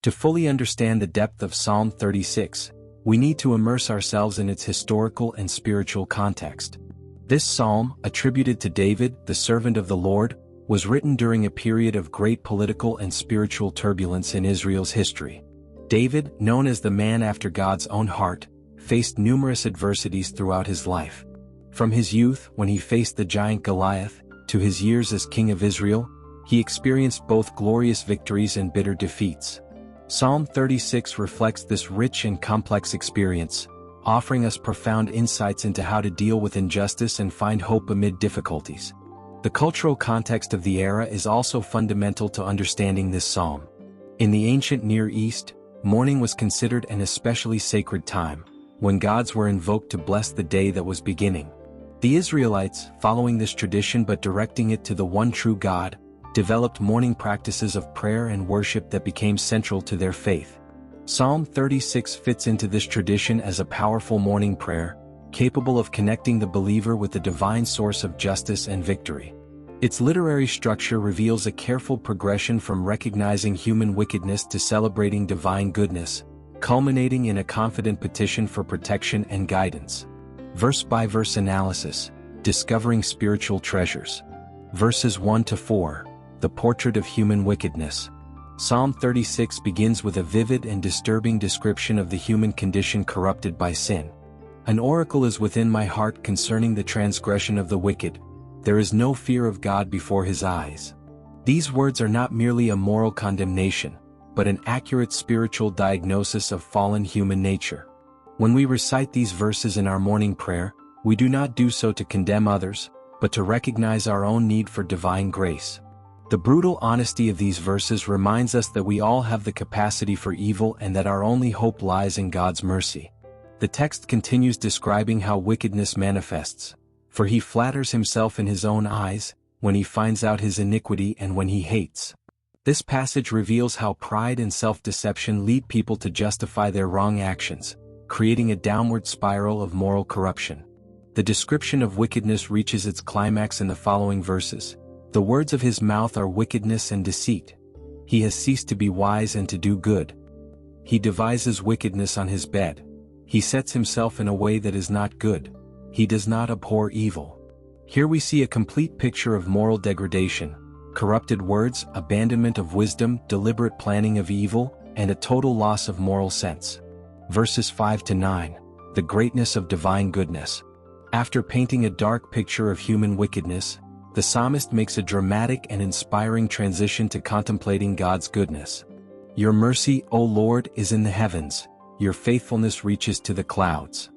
To fully understand the depth of Psalm 36, we need to immerse ourselves in its historical and spiritual context. This psalm, attributed to David, the servant of the Lord, was written during a period of great political and spiritual turbulence in Israel's history. David, known as the man after God's own heart, faced numerous adversities throughout his life. From his youth, when he faced the giant Goliath, to his years as king of Israel, he experienced both glorious victories and bitter defeats. Psalm 36 reflects this rich and complex experience, offering us profound insights into how to deal with injustice and find hope amid difficulties. The cultural context of the era is also fundamental to understanding this psalm. In the ancient Near East, mourning was considered an especially sacred time, when gods were invoked to bless the day that was beginning. The Israelites, following this tradition but directing it to the one true God, developed mourning practices of prayer and worship that became central to their faith. Psalm 36 fits into this tradition as a powerful morning prayer, capable of connecting the believer with the divine source of justice and victory. Its literary structure reveals a careful progression from recognizing human wickedness to celebrating divine goodness, culminating in a confident petition for protection and guidance. Verse-by-verse analysis, discovering spiritual treasures. Verses 1 to 4, the portrait of human wickedness. Psalm 36 begins with a vivid and disturbing description of the human condition corrupted by sin. An oracle is within my heart concerning the transgression of the wicked. There is no fear of God before his eyes. These words are not merely a moral condemnation, but an accurate spiritual diagnosis of fallen human nature. When we recite these verses in our morning prayer, we do not do so to condemn others, but to recognize our own need for divine grace. The brutal honesty of these verses reminds us that we all have the capacity for evil and that our only hope lies in God's mercy. The text continues describing how wickedness manifests. For he flatters himself in his own eyes, when he finds out his iniquity and when he hates. This passage reveals how pride and self-deception lead people to justify their wrong actions, creating a downward spiral of moral corruption. The description of wickedness reaches its climax in the following verses. The words of his mouth are wickedness and deceit. He has ceased to be wise and to do good. He devises wickedness on his bed. He sets himself in a way that is not good. He does not abhor evil. Here we see a complete picture of moral degradation, corrupted words, abandonment of wisdom, deliberate planning of evil, and a total loss of moral sense. Verses 5 to 9, the greatness of divine goodness. After painting a dark picture of human wickedness, the psalmist makes a dramatic and inspiring transition to contemplating God's goodness. Your mercy, O Lord, is in the heavens. Your faithfulness reaches to the clouds.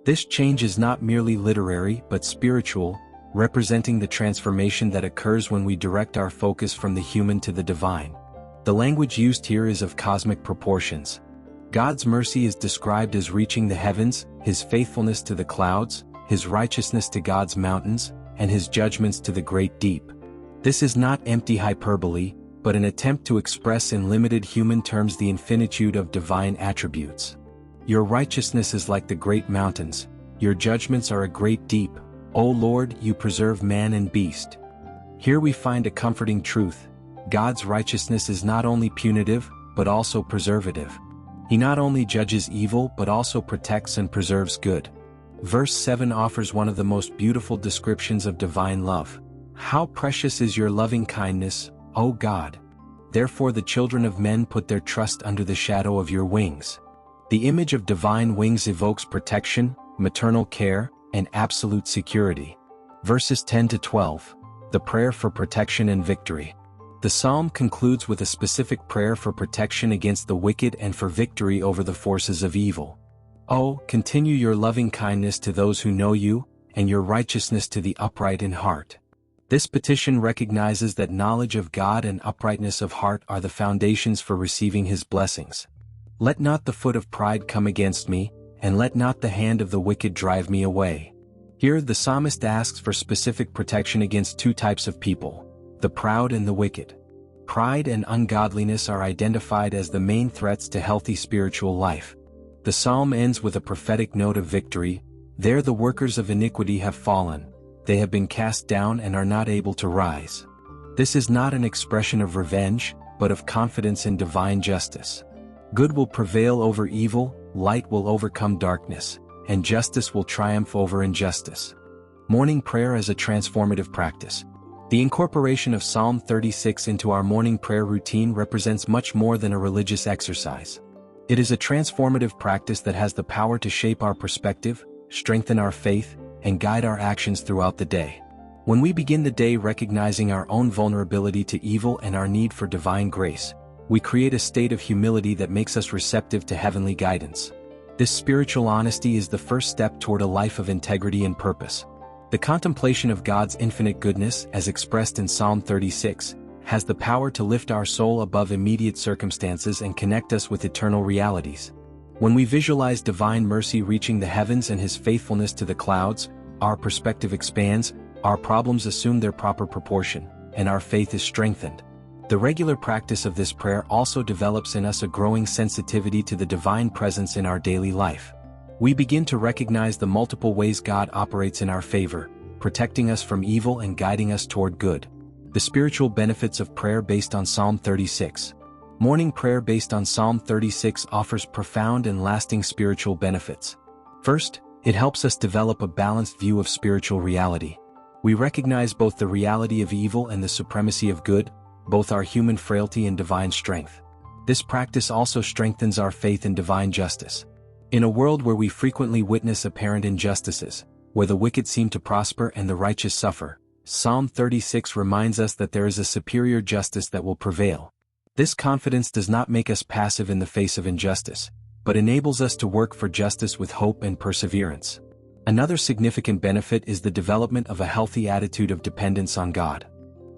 This change is not merely literary but spiritual, representing the transformation that occurs when we direct our focus from the human to the divine. The language used here is of cosmic proportions. God's mercy is described as reaching the heavens, his faithfulness to the clouds, his righteousness to God's mountains, and his judgments to the great deep. This is not empty hyperbole, but an attempt to express in limited human terms the infinitude of divine attributes. Your righteousness is like the great mountains, your judgments are a great deep. O Lord, you preserve man and beast. Here we find a comforting truth. God's righteousness is not only punitive, but also preservative. He not only judges evil but also protects and preserves good. Verse 7 offers one of the most beautiful descriptions of divine love. How precious is your loving kindness, O God! Therefore the children of men put their trust under the shadow of your wings. The image of divine wings evokes protection, maternal care, and absolute security. Verses 10 to 12, the prayer for protection and victory. The psalm concludes with a specific prayer for protection against the wicked and for victory over the forces of evil. Oh, continue your loving kindness to those who know you, and your righteousness to the upright in heart. This petition recognizes that knowledge of God and uprightness of heart are the foundations for receiving his blessings. Let not the foot of pride come against me, and let not the hand of the wicked drive me away. Here the psalmist asks for specific protection against two types of people, the proud and the wicked. Pride and ungodliness are identified as the main threats to healthy spiritual life. The psalm ends with a prophetic note of victory. There the workers of iniquity have fallen. They have been cast down and are not able to rise. This is not an expression of revenge, but of confidence in divine justice. Good will prevail over evil, light will overcome darkness, and justice will triumph over injustice. Morning prayer as a transformative practice. The incorporation of Psalm 36 into our morning prayer routine represents much more than a religious exercise. It is a transformative practice that has the power to shape our perspective, strengthen our faith, and guide our actions throughout the day. When we begin the day recognizing our own vulnerability to evil and our need for divine grace, we create a state of humility that makes us receptive to heavenly guidance. This spiritual honesty is the first step toward a life of integrity and purpose. The contemplation of God's infinite goodness, as expressed in Psalm 36, has the power to lift our soul above immediate circumstances and connect us with eternal realities. When we visualize divine mercy reaching the heavens and His faithfulness to the clouds, our perspective expands, our problems assume their proper proportion, and our faith is strengthened. The regular practice of this prayer also develops in us a growing sensitivity to the divine presence in our daily life. We begin to recognize the multiple ways God operates in our favor, protecting us from evil and guiding us toward good. The spiritual benefits of prayer based on Psalm 36. Morning prayer based on Psalm 36 offers profound and lasting spiritual benefits. First, it helps us develop a balanced view of spiritual reality. We recognize both the reality of evil and the supremacy of good, both our human frailty and divine strength. This practice also strengthens our faith in divine justice. In a world where we frequently witness apparent injustices, where the wicked seem to prosper and the righteous suffer, Psalm 36 reminds us that there is a superior justice that will prevail. This confidence does not make us passive in the face of injustice, but enables us to work for justice with hope and perseverance. Another significant benefit is the development of a healthy attitude of dependence on God.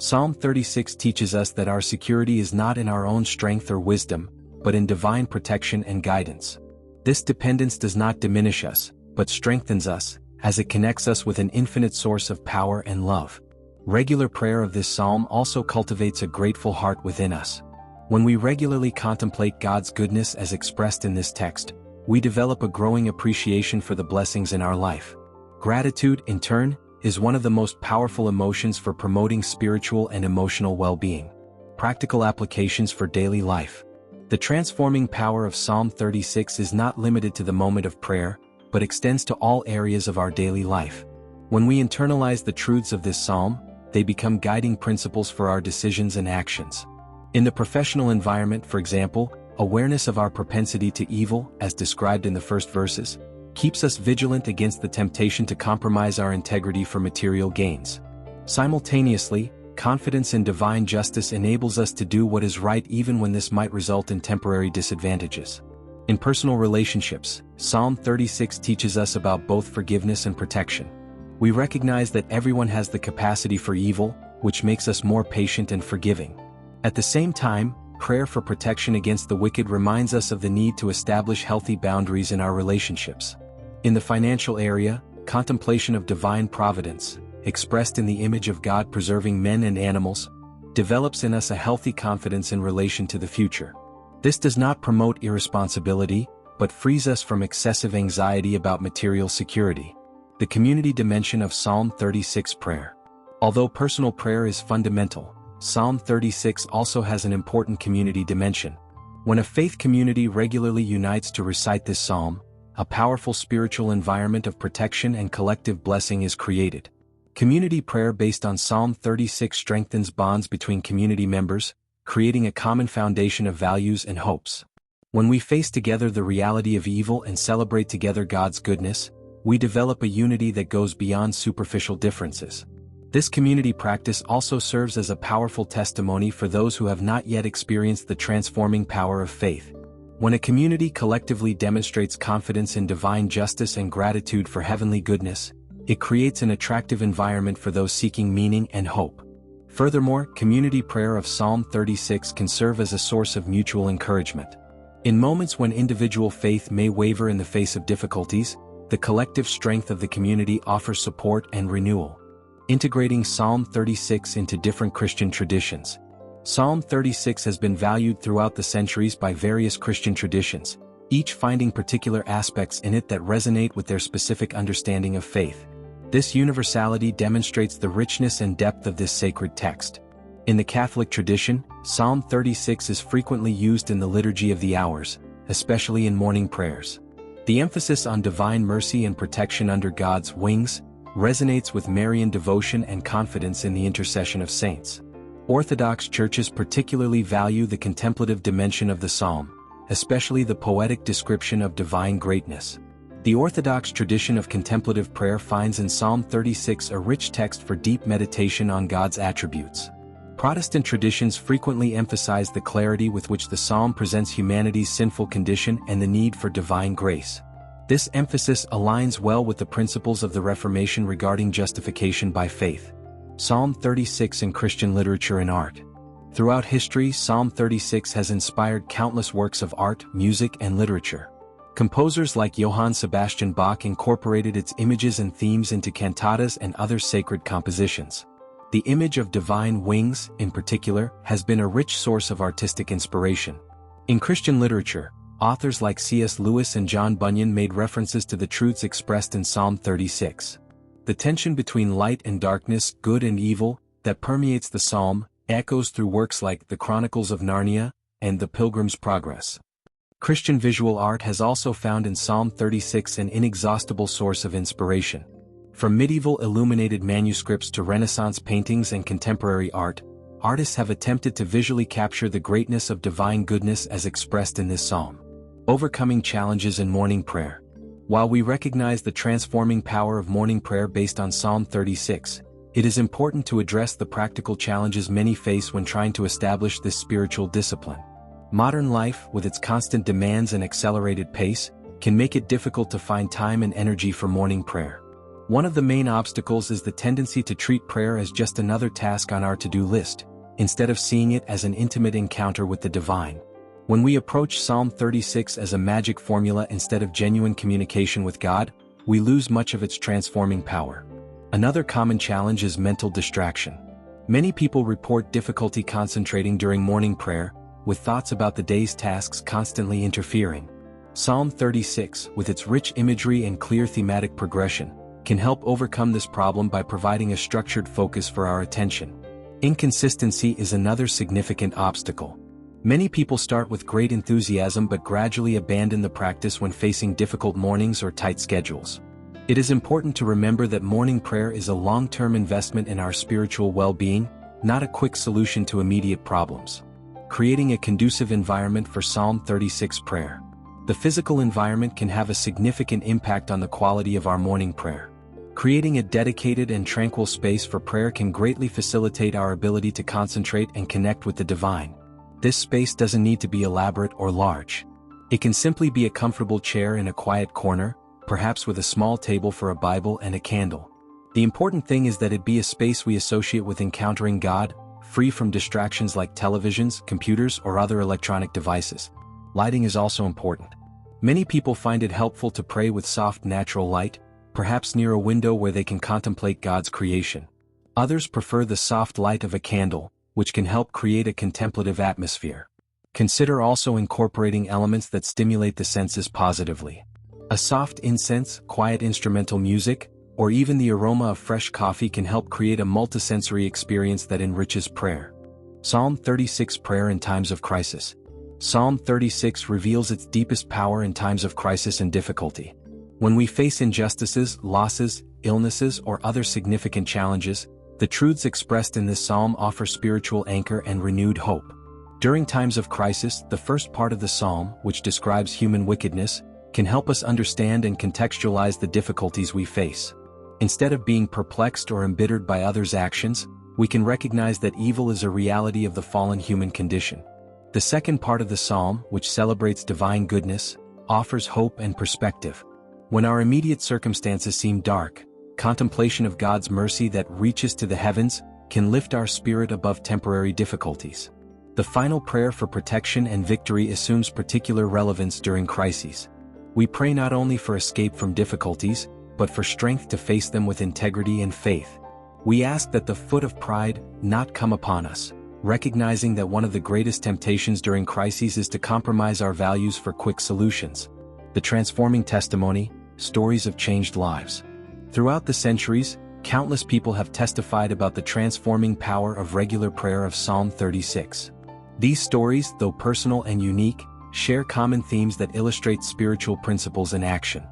Psalm 36 teaches us that our security is not in our own strength or wisdom, but in divine protection and guidance. This dependence does not diminish us, but strengthens us, as it connects us with an infinite source of power and love. Regular prayer of this psalm also cultivates a grateful heart within us. When we regularly contemplate God's goodness as expressed in this text, we develop a growing appreciation for the blessings in our life. Gratitude, in turn, is one of the most powerful emotions for promoting spiritual and emotional well-being. Practical applications for daily life. The transforming power of Psalm 36 is not limited to the moment of prayer, but extends to all areas of our daily life. When we internalize the truths of this psalm, they become guiding principles for our decisions and actions. In the professional environment, for example, awareness of our propensity to evil, as described in the first verses, keeps us vigilant against the temptation to compromise our integrity for material gains. Simultaneously, confidence in divine justice enables us to do what is right even when this might result in temporary disadvantages. In personal relationships, Psalm 36 teaches us about both forgiveness and protection. We recognize that everyone has the capacity for evil, which makes us more patient and forgiving. At the same time, prayer for protection against the wicked reminds us of the need to establish healthy boundaries in our relationships. In the financial area, contemplation of divine providence, expressed in the image of God preserving men and animals, develops in us a healthy confidence in relation to the future. This does not promote irresponsibility, but frees us from excessive anxiety about material security. The community dimension of Psalm 36 prayer. Although personal prayer is fundamental, Psalm 36 also has an important community dimension. When a faith community regularly unites to recite this psalm, a powerful spiritual environment of protection and collective blessing is created. Community prayer based on Psalm 36 strengthens bonds between community members, creating a common foundation of values and hopes. When we face together the reality of evil and celebrate together God's goodness, we develop a unity that goes beyond superficial differences. This community practice also serves as a powerful testimony for those who have not yet experienced the transforming power of faith. When a community collectively demonstrates confidence in divine justice and gratitude for heavenly goodness, it creates an attractive environment for those seeking meaning and hope. Furthermore, community prayer of Psalm 36 can serve as a source of mutual encouragement. In moments when individual faith may waver in the face of difficulties, the collective strength of the community offers support and renewal. Integrating Psalm 36 into different Christian traditions. Psalm 36 has been valued throughout the centuries by various Christian traditions, each finding particular aspects in it that resonate with their specific understanding of faith. This universality demonstrates the richness and depth of this sacred text. In the Catholic tradition, Psalm 36 is frequently used in the Liturgy of the Hours, especially in morning prayers. The emphasis on divine mercy and protection under God's wings resonates with Marian devotion and confidence in the intercession of saints. Orthodox churches particularly value the contemplative dimension of the psalm, especially the poetic description of divine greatness. The Orthodox tradition of contemplative prayer finds in Psalm 36 a rich text for deep meditation on God's attributes. Protestant traditions frequently emphasize the clarity with which the psalm presents humanity's sinful condition and the need for divine grace. This emphasis aligns well with the principles of the Reformation regarding justification by faith. Psalm 36 in Christian literature and art. Throughout history, Psalm 36 has inspired countless works of art, music, and literature. Composers like Johann Sebastian Bach incorporated its images and themes into cantatas and other sacred compositions. The image of divine wings, in particular, has been a rich source of artistic inspiration. In Christian literature, authors like C.S. Lewis and John Bunyan made references to the truths expressed in Psalm 36. The tension between light and darkness, good and evil, that permeates the psalm, echoes through works like The Chronicles of Narnia and The Pilgrim's Progress. Christian visual art has also found in Psalm 36 an inexhaustible source of inspiration. From medieval illuminated manuscripts to Renaissance paintings and contemporary art, artists have attempted to visually capture the greatness of divine goodness as expressed in this psalm. Overcoming challenges in morning prayer. While we recognize the transforming power of morning prayer based on Psalm 36, it is important to address the practical challenges many face when trying to establish this spiritual discipline. Modern life, with its constant demands and accelerated pace, can make it difficult to find time and energy for morning prayer. One of the main obstacles is the tendency to treat prayer as just another task on our to-do list, instead of seeing it as an intimate encounter with the divine. When we approach Psalm 36 as a magic formula instead of genuine communication with God, we lose much of its transforming power. Another common challenge is mental distraction. Many people report difficulty concentrating during morning prayer, with thoughts about the day's tasks constantly interfering. Psalm 36, with its rich imagery and clear thematic progression, can help overcome this problem by providing a structured focus for our attention. Inconsistency is another significant obstacle. Many people start with great enthusiasm but gradually abandon the practice when facing difficult mornings or tight schedules. It is important to remember that morning prayer is a long-term investment in our spiritual well-being, not a quick solution to immediate problems. Creating a conducive environment for Psalm 36 prayer. The physical environment can have a significant impact on the quality of our morning prayer. Creating a dedicated and tranquil space for prayer can greatly facilitate our ability to concentrate and connect with the divine. This space doesn't need to be elaborate or large. It can simply be a comfortable chair in a quiet corner, perhaps with a small table for a Bible and a candle. The important thing is that it be a space we associate with encountering God, free from distractions like televisions, computers, or other electronic devices. Lighting is also important. Many people find it helpful to pray with soft natural light, perhaps near a window where they can contemplate God's creation. Others prefer the soft light of a candle, which can help create a contemplative atmosphere. Consider also incorporating elements that stimulate the senses positively. A soft incense, quiet instrumental music, or even the aroma of fresh coffee can help create a multisensory experience that enriches prayer. Psalm 36 prayer in times of crisis. Psalm 36 reveals its deepest power in times of crisis and difficulty. When we face injustices, losses, illnesses, or other significant challenges, the truths expressed in this psalm offer spiritual anchor and renewed hope. During times of crisis, the first part of the psalm, which describes human wickedness, can help us understand and contextualize the difficulties we face. Instead of being perplexed or embittered by others' actions, we can recognize that evil is a reality of the fallen human condition. The second part of the psalm, which celebrates divine goodness, offers hope and perspective. When our immediate circumstances seem dark, contemplation of God's mercy that reaches to the heavens can lift our spirit above temporary difficulties. The final prayer for protection and victory assumes particular relevance during crises. We pray not only for escape from difficulties, but for strength to face them with integrity and faith. We ask that the foot of pride not come upon us, recognizing that one of the greatest temptations during crises is to compromise our values for quick solutions. The transforming testimony, stories of changed lives. Throughout the centuries, countless people have testified about the transforming power of regular prayer of Psalm 36. These stories, though personal and unique, share common themes that illustrate spiritual principles in action.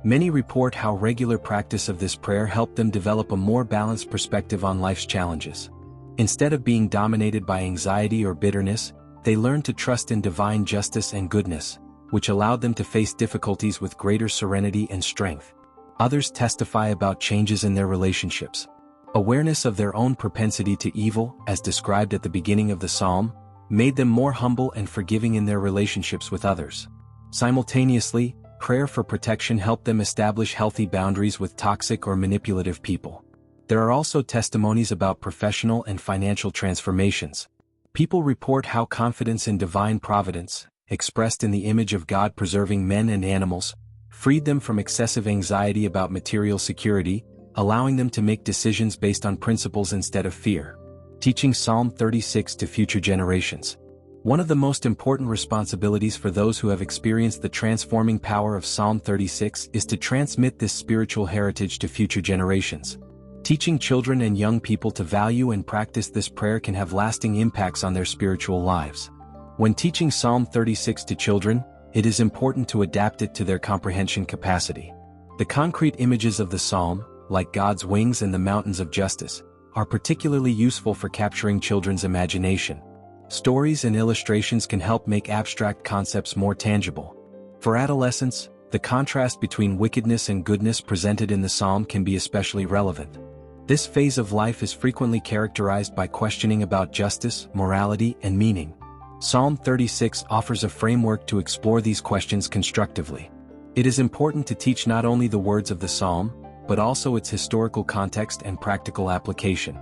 Many report how regular practice of this prayer helped them develop a more balanced perspective on life's challenges. Instead of being dominated by anxiety or bitterness, they learned to trust in divine justice and goodness, which allowed them to face difficulties with greater serenity and strength. Others testify about changes in their relationships. Awareness of their own propensity to evil, as described at the beginning of the psalm, made them more humble and forgiving in their relationships with others. Simultaneously, prayer for protection helped them establish healthy boundaries with toxic or manipulative people. There are also testimonies about professional and financial transformations. People report how confidence in divine providence, expressed in the image of God preserving men and animals, freed them from excessive anxiety about material security, allowing them to make decisions based on principles instead of fear. Teaching Psalm 36 to future generations. One of the most important responsibilities for those who have experienced the transforming power of Psalm 36 is to transmit this spiritual heritage to future generations. Teaching children and young people to value and practice this prayer can have lasting impacts on their spiritual lives. When teaching Psalm 36 to children, it is important to adapt it to their comprehension capacity. The concrete images of the psalm, like God's wings and the mountains of justice, are particularly useful for capturing children's imagination. Stories and illustrations can help make abstract concepts more tangible. For adolescents, the contrast between wickedness and goodness presented in the psalm can be especially relevant. This phase of life is frequently characterized by questioning about justice, morality, and meaning. Psalm 36 offers a framework to explore these questions constructively. It is important to teach not only the words of the psalm, but also its historical context and practical application.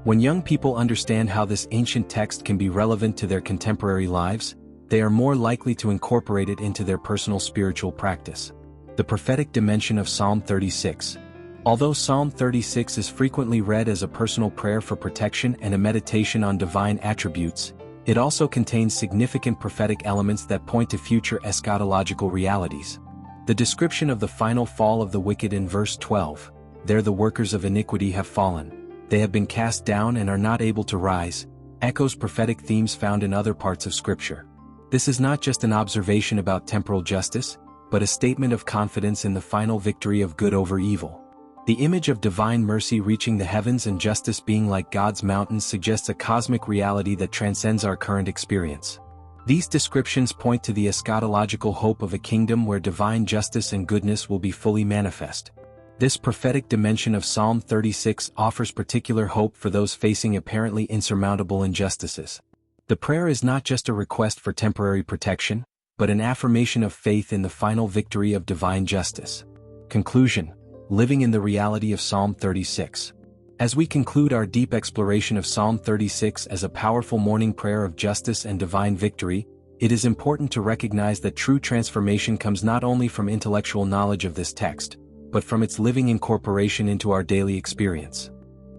When young people understand how this ancient text can be relevant to their contemporary lives, they are more likely to incorporate it into their personal spiritual practice. The prophetic dimension of Psalm 36. Although Psalm 36 is frequently read as a personal prayer for protection and a meditation on divine attributes, it also contains significant prophetic elements that point to future eschatological realities. The description of the final fall of the wicked in verse 12, "There the workers of iniquity have fallen. They have been cast down and are not able to rise," echoes prophetic themes found in other parts of Scripture. This is not just an observation about temporal justice, but a statement of confidence in the final victory of good over evil. The image of divine mercy reaching the heavens and justice being like God's mountains suggests a cosmic reality that transcends our current experience. These descriptions point to the eschatological hope of a kingdom where divine justice and goodness will be fully manifest. This prophetic dimension of Psalm 36 offers particular hope for those facing apparently insurmountable injustices. The prayer is not just a request for temporary protection, but an affirmation of faith in the final victory of divine justice. Conclusion: living in the reality of Psalm 36. As we conclude our deep exploration of Psalm 36 as a powerful morning prayer of justice and divine victory, it is important to recognize that true transformation comes not only from intellectual knowledge of this text, but from its living incorporation into our daily experience.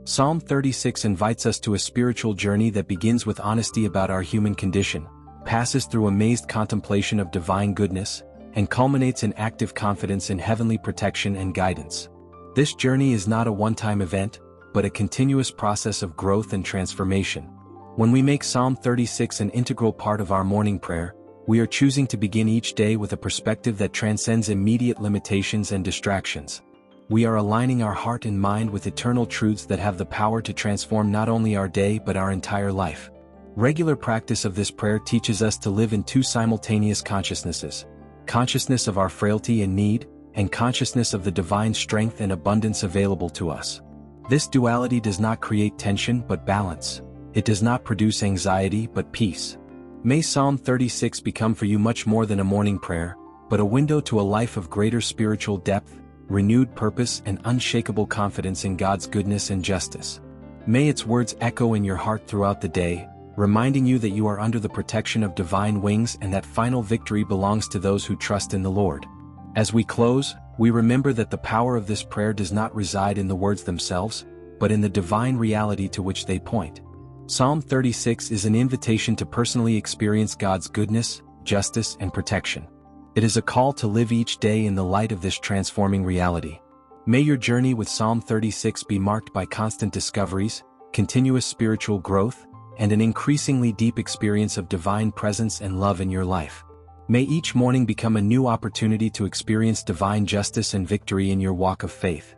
Psalm 36 invites us to a spiritual journey that begins with honesty about our human condition, passes through amazed contemplation of divine goodness, and culminates in active confidence in heavenly protection and guidance. This journey is not a one-time event, but a continuous process of growth and transformation. When we make Psalm 36 an integral part of our morning prayer, we are choosing to begin each day with a perspective that transcends immediate limitations and distractions. We are aligning our heart and mind with eternal truths that have the power to transform not only our day but our entire life. Regular practice of this prayer teaches us to live in two simultaneous consciousnesses: consciousness of our frailty and need, and consciousness of the divine strength and abundance available to us. This duality does not create tension but balance. It does not produce anxiety but peace. May Psalm 36 become for you much more than a morning prayer, but a window to a life of greater spiritual depth, renewed purpose, and unshakable confidence in God's goodness and justice. May its words echo in your heart throughout the day, reminding you that you are under the protection of divine wings and that final victory belongs to those who trust in the Lord. As we close, we remember that the power of this prayer does not reside in the words themselves, but in the divine reality to which they point. Psalm 36 is an invitation to personally experience God's goodness, justice, and protection. It is a call to live each day in the light of this transforming reality. May your journey with Psalm 36 be marked by constant discoveries, continuous spiritual growth, and an increasingly deep experience of divine presence and love in your life. May each morning become a new opportunity to experience divine justice and victory in your walk of faith.